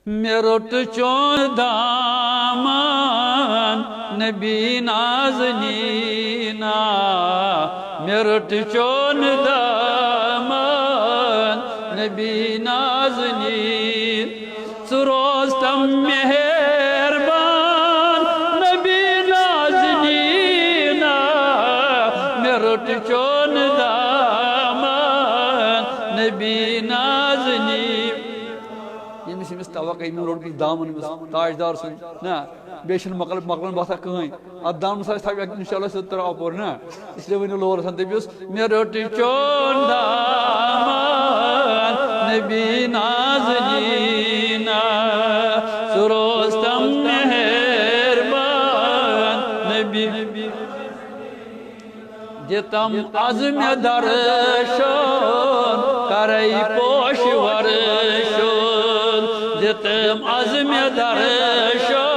मेरुट चोन दामन नबी नाज़नीना मेरुट चोन दामन नबी नाज़नीन सुरोस्तम मेहरबान नबी नाज़नीना मेरुट चोन दामन नबी नाज़नीन यमिस तवक्को रोड दामन ताजदार सुन ना बेशन मकल मकलन बसा कहीं अत दामन सा था इंशाल्लाह से तरह अपोर ना इसलिए वनो लोर सन तबिस मेरुट चोन दामन नबी नाज़नीना सुरोस्तम मेहरबान नबी जितम अज़्म दर्शन करई पोश वर्षन जितम अज़्म दर्शन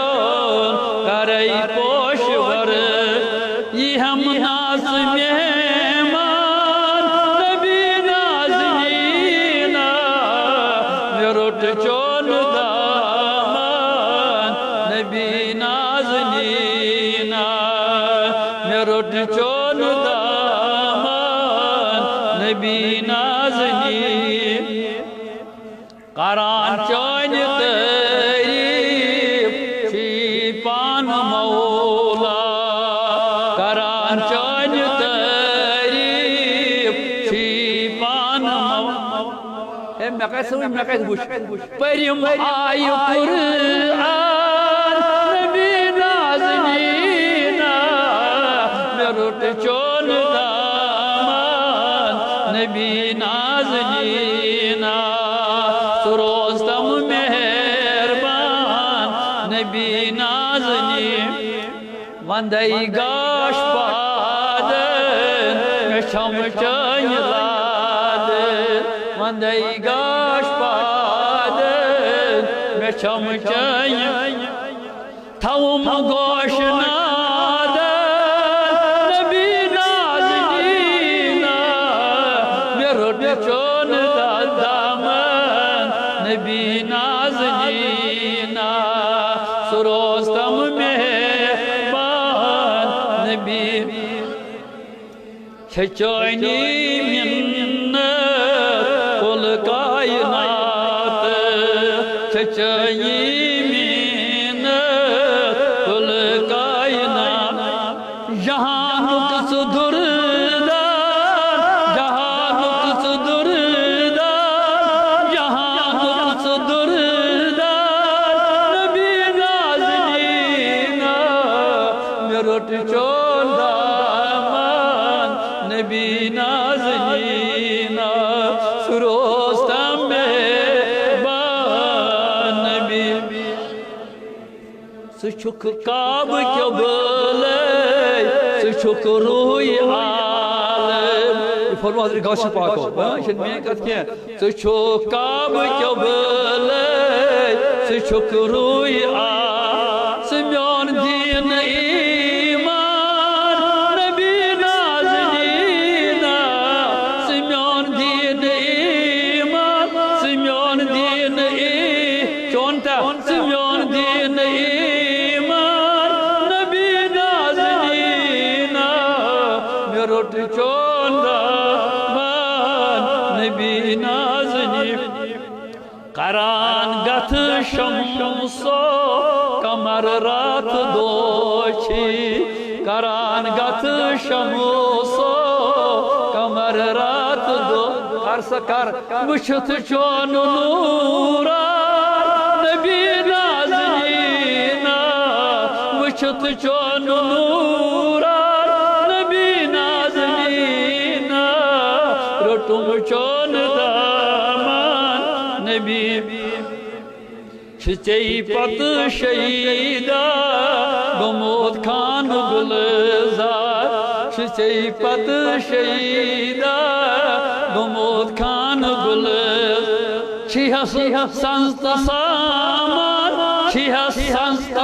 करई पोश वर ये हम नाज मेहमान नबी नाज़नीना मेरुट चोन दामन नबी नाज़नीना मेरुट चोन दामन नबी नाज़नीन करान चोन तारीफ शीपान मौला करान चोन तारीफ शीपान मौला मैं कैसे बुश परिम आयु कुरान नबी नाज़नीना मेरुट चोन दामन नबी नाज़नीना सुरोस्तम मेहरबान नबी नाज़नीन वंदई गाश पादन में शम चन लादन वंदई गाश पादन में शम चन थवम गोश नादन नबी नाज़नीना मेरुट चोन दामन नबी नाज़नीना सुरोस्तम मेहरबान नबी छचोनी मिन्नत कुल कायनात छचोनी मिन्नत कुल कायनात जहानुक सुदुरदान जहानुक सुदुरदान जहानुक सुदुरदान नबी नाज़नीना मेरुट चोन दामन नबी नाज़नीना सुरोस्तम मेहरबान नबी सुछुक काब क्यों बोले सुछुक रूह आलम फरमा हज़रत गौस पाक हो ये मैं कत के सुछुक काब क्यों बोले सुछुक रूह आलम सिम्योन दीन ईमान नबी नाज़नीना सिम्योन दीन ईमान सिम्योन दीन चोनता सिम्योन दीन ईमान नबी नाज़नीना मेरुट चोन दामन नबी नाज़नीन करान गथ शमसो कमर रात दोछी करान गथ शमसो कमर रात दो कर मुशत चोन नूरा नबी नाज़नीना मुशत चोन नूरा नबी नाज़नीना रोटुम चोन दामन नबी छे पत शहीदा गमोद खान गुलजार छे पत शहीदा गमोद खान गुलजार छिहस संत सामान छिहस संत